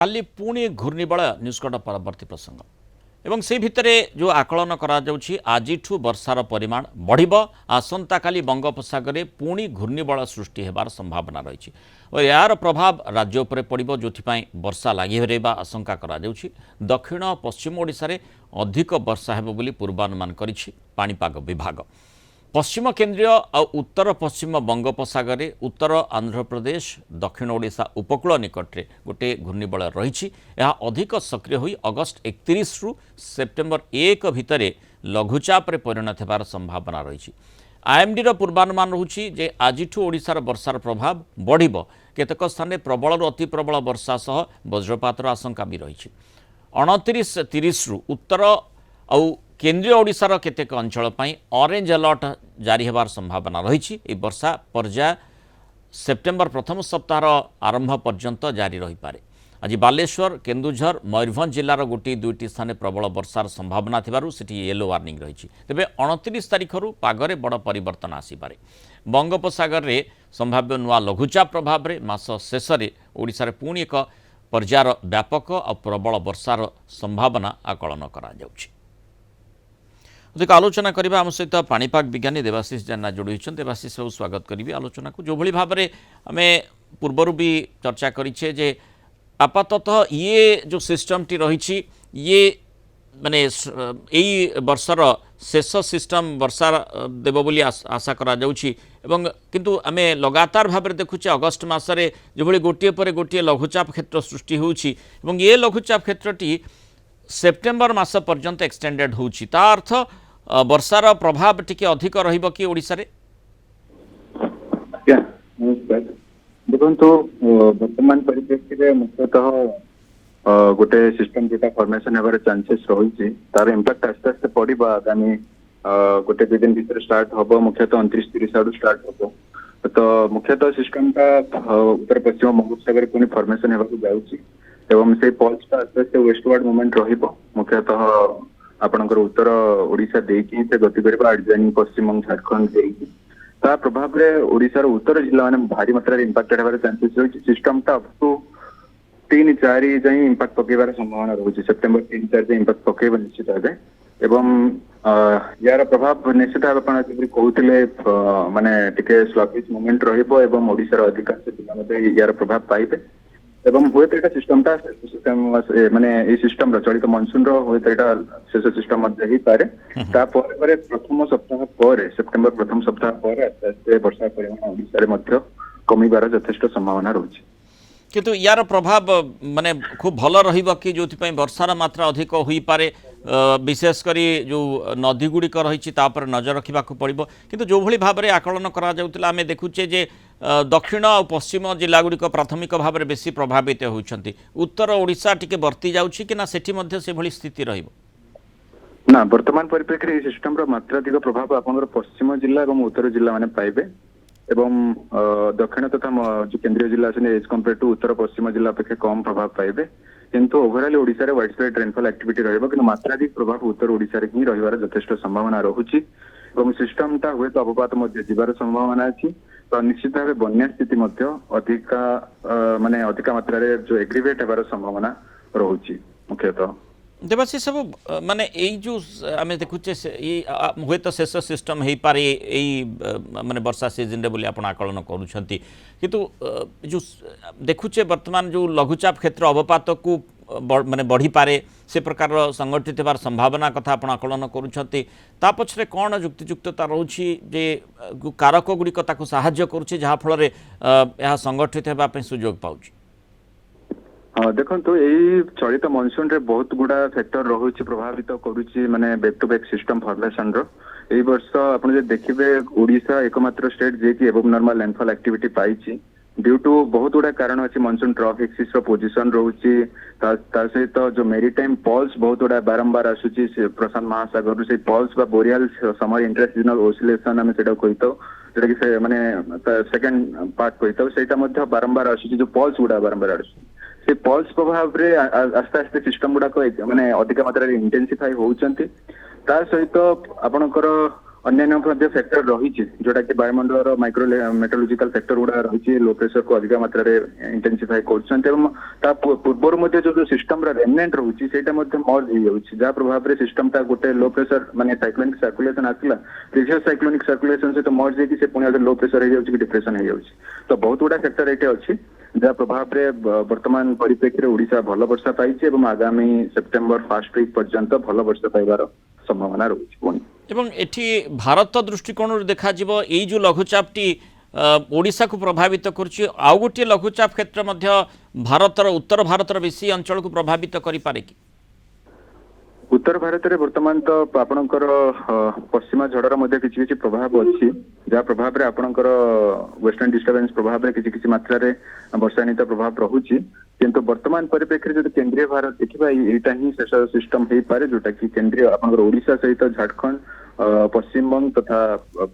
काली पुणी घूर्णिबलय निष्कट परवर्ती प्रसंग एवं से भितर जो आकलन आज वर्षार परिमाण बढ़ आसंता काली बंगोपसागर में पुणी घूर्णिबलय सृष्टि होबार संभावना रही और यार प्रभाव राज्य उपर पड़ो जो वर्षा लगी रहा आशंका दक्षिण और पश्चिम ओडिशा रे अधिक वर्षा हेबो बोली पूर्वानुमान करिछि पाणीपाग विभाग। पश्चिम केन्द्रीय और उत्तर पश्चिम बंगोपसागर में उत्तर आंध्र प्रदेश दक्षिण ओडिशा उपकूल निकट में गोटे घूर्णिबलय रही अधिक सक्रिय हुई अगस्ट 31 रु सेप्टेम्बर 1 भितर लघुचाप परिणत होबार संभावना रही। आईएमडी पूर्वानुमान रही आज ओडिशार वर्षार प्रभाव बढ़िबो केतक स्थान प्रबल अति प्रबल वर्षा सह वज्रपातर आशंका भी रही। 29-30 रु उत्तर और केन्द्रीय ओडिशार केतेक अंचल ऑरेंज अलर्ट जारी होबार संभावना रही। वर्षा पर्याय सेप्टेम्बर प्रथम सप्ताह आरंभ पर्यंत जारी रही पारे। आज बालेश्वर केन्दुझर मयूरभंज जिलार गोटी दुईटी स्थान प्रबल वर्षार संभावना थिबारु सेठी येलो वार्निंग रही। तेबे 29 तारिख रु पागरे बड़ परिवर्तन आसीपारे। बंगोपसागर रे संभाव्य नुआ लघुचाप प्रभाव रे मास शेष में ओडिशा रे पुणी एक पर्यायर व्यापक और प्रबल वर्षार संभावना आकलन करा जाउछि। अधिक आलोचना करबा आम सहित पाणीपाग विज्ञानी देवाशीष जेना जोड़ी देवाशीष बाबू स्वागत करी आलोचना को जो भली भाव में आम पूर्वर भी चर्चा करिछे जे आपाततः ये जो सिस्टम टी रही ये माने यही वर्षर शेष सिस्टम वर्षा देव बोली आशा करा जाउछि एवं किंतु आमे लगातार भाव में देखुचे अगस्ट मासरे जो भली गोटे पर गोटे लघुचाप क्षेत्र सृष्टि होउछि एवं ये लघुचाप क्षेत्रटी सेप्टेम्बर मास पर्यंत एक्सटेंडेड होउछि ता अर्थ वर्षार प्रभाव टिके अधिक रहिबो कि ओडिसा रे? देखो वर्तमान परिप्रेक्षी मुख्यतः गोटे सिस्टम जोटा फॉर्मेशन होबार चांसेस रही तार इम्पैक्ट आस्ते आस्ते पड़ो आगामी गोटे दुई दिन भीतर स्टार्ट हम मुख्यतः 29-30 आड़ स्टार्ट हम तो मुख्यतः सिस्टम का उत्तर पश्चिम बंगोपसागर पुणी फॉर्मेशन होगा जाऊँगी एवं से पल्स का आस्ते आस्ते वेस्टवार्ड मूवमेंट रहिबो मुख्यतः आपणकर उत्तर ओडिशा देकी से गति कर जानी पश्चिम झारखंड देकी ता प्रभाव में ओडिशार उत्तर जिला माने भारी मात्रा इम्पैक्टेड होबार चांसेस रही। सिस्टम टा अप टू 3-4 जाए इम्पैक्ट पकेबार संभावना रही। सेप्टेम्बर 3-4 जाए इम्पैक्ट पकेब निश्चित भाव एवं यार प्रभाव निश्चित भाव कहते माने टिके स्लगिश मूवमेंट रहिबो एवं ओडिशार अधिकांश जिला यार प्रभाव पाइबे एवं हुए तो सिस्टम माने ये सिस्टम चलित मनसून हुए तो शेष सिस्टम ही पारे प्रथम सप्ताह पर सेप्टेम्बर प्रथम सप्ताह पर आस्ते आस्ते वर्षा परिमाण ओडिशा कमिबार यथेष्ट संभावना रही। किंतु यार प्रभाव माने खूब भल रहिबो कि जो वर्षार मात्रा अधिक हुई पारे विशेषकर जो नदी गुड़िक रही नजर रखा पड़ो किंतु जो भली भाव में आकलन करा जाउतिला आमे देखुचे जे दक्षिण और पश्चिम जिला गुड़िक प्राथमिक भाव में बेसी प्रभावित होउछंती। उत्तर ओडिशा टिके बर्ती जाउछि कि ना सेठी मध्य से भली स्थिति रहिबो ना वर्तमान परिप्रेक्षी सिस्टम मात्राधिक प्रभाव आपनकर पश्चिम जिला और उत्तर जिला माने पाइबे एवं दक्षिण तथा जो केंद्रीय जिला एज कंपेयर टू उत्तर पश्चिम जिला अपेक्षा कम प्रभाव पाइबे किंतु ओवरऑल ओडिशा रे वाइड स्प्रेड रेनफॉल एक्टिविटी रहइबो किंतु मात्राधिक प्रभाव उत्तर ओडिशा रे ही रहिबार यथेष्ट संभावना रहुछि एवं सिस्टम टा हुए तो अपपात मध्य जीवार संभावना अछि तो निश्चित भाव बन्या स्थिति मध्य अधिक माने अधिक मात्रा रे जो एग्रीवेट हेबार संभावना रहुछि मुख्यतः। देवाशीष सब माने यही जो आम देखुचे हुए तो शेष सिस्टम हो पारे यही माने वर्षा सीजन बोली आप आकलन करुँच किंतु जो देखुचे वर्तमान जो लघुचाप क्षेत्र अवपात को माने बढ़ी पारे से प्रकार संगठित होबार संभावना कथा आप आकलन करुँच पछरे कौन युक्तियुक्तता रोचे जे कारक गुड़िक साहाय्य करुँचे जहाँफल यह संगठित होगापी सुजोग पाउछि? हाँ देखो यही चलित मनसून रे बहुत गुड़ा फैक्टर रही प्रभावित करुच्ची माने back to back system formation यही वर्ष आप देखिए ओडिशा एकमात्र स्टेट जे कि above normal landfall activity due to टू बहुत गुड़ा कारण अच्छी मनसून ट्रफ एक्सिस पोजिशन रोचे सहित जो मेरीटाइम पल्स बहुत गुड़ा बारंबार आसूची प्रशांत महासागर से पल्स बा बोरियाल समर इंटरसीजनल ओसिलेशन आम से जोटा कि माने सेकेंड पार्ट कही बारंबार आसूची जो पल्स गुड़ा बारंबार आसूची से पल्स प्रभाव रे आस्ते आस्ते सिस्टम गुड़ाक माने अधिक मात्रा इंटेंसिफाई होउचंती ता सहित आपणकर अन्य फैक्टर रही जोटा कि वायुमंडल माइक्रो मेट्रोलॉजिकल फैक्टर गुड़ा रही लो प्रेशर को अधिक मात्रा रे इंटेंसिफाई कर पूर्वर जो सिस्टम रेमनेंट रोचे से मर्ज हो जहाँ प्रभाव में सिस्टम टा गोटे लो प्रेशर माने साइक्लोनिक सर्कुलेशन आसला प्रीवियस साइक्लोनिक सर्कुलेशन से मर्ज होगी पुणी लो प्रेशर हो जाए डिप्रेशन हो जाए तो बहुत गुड़ा फैक्टर ये अच्छी जहाँ प्रभाव में वर्तमान परिप्रेक्षी ओडिशा भल वर्षा पाई आगामी सेप्टेम्बर फर्स्ट वीक पर्यंत भल वर्षा पाइबार संभावना रही पुणी এবং এটি ভারত দৃষ্টিকোণ দেখা যাব এই যে লঘুচাপটি ওড়িশা কু প্রভাবিত করছে আউ গোটিয়ে লঘুচাপ ক্ষেত্রে মধ্য ভারতর উত্তর ভারতর বেশি অঞ্চল কু প্রভাবিত করি পারে কি उत्तर भारत में वर्तमान तो आपणकर पश्चिमा झड़र किसी किसी प्रभाव अच्छी जहाँ प्रभाव में आपणकर वेस्टर्न डिस्टर्बेंस प्रभाव में किसी मात्रा रे वर्षाजनित प्रभाव रहुची किंतु वर्तमान परिप्रेक्षी जो केंद्रीय भारत देखा यहाँ ही शेष सिस्टम हो पारे जोटा कि केंद्रीय आपणकर ओडिशा सहित झारखंड पश्चिम बंग तथा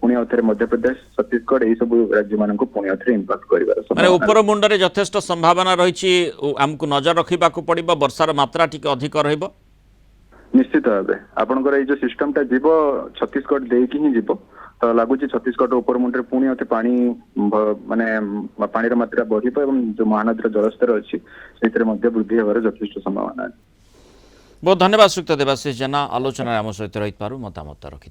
पुणी अथरे मध्य प्रदेश छत्तीसगढ़ यही सब राज्य मान पुणी अथरे इम्पाक्ट माने ऊपर मुंडरे यथेष्ट संभावना रही आमको नजर रखा पड़ो वर्षार मात्रा टी अधिक रहिबो निश्चित भाव आपणकर ये जो सिस्टम टा जीव छत्तीसगढ़ देकी ही जीव तो लगुच छत्तीसगढ़ ऊपर मुंडे पुणी अथे पानी माने पानी मात्रा बढ़ जो महानदी जलस्तर अच्छी से वृद्धि होवार यथेष्ट संभावना है। बहुत धन्यवाद श्रीयुक्त देवाशीष जेना आलोचना आम सहित रही मतामत रखि।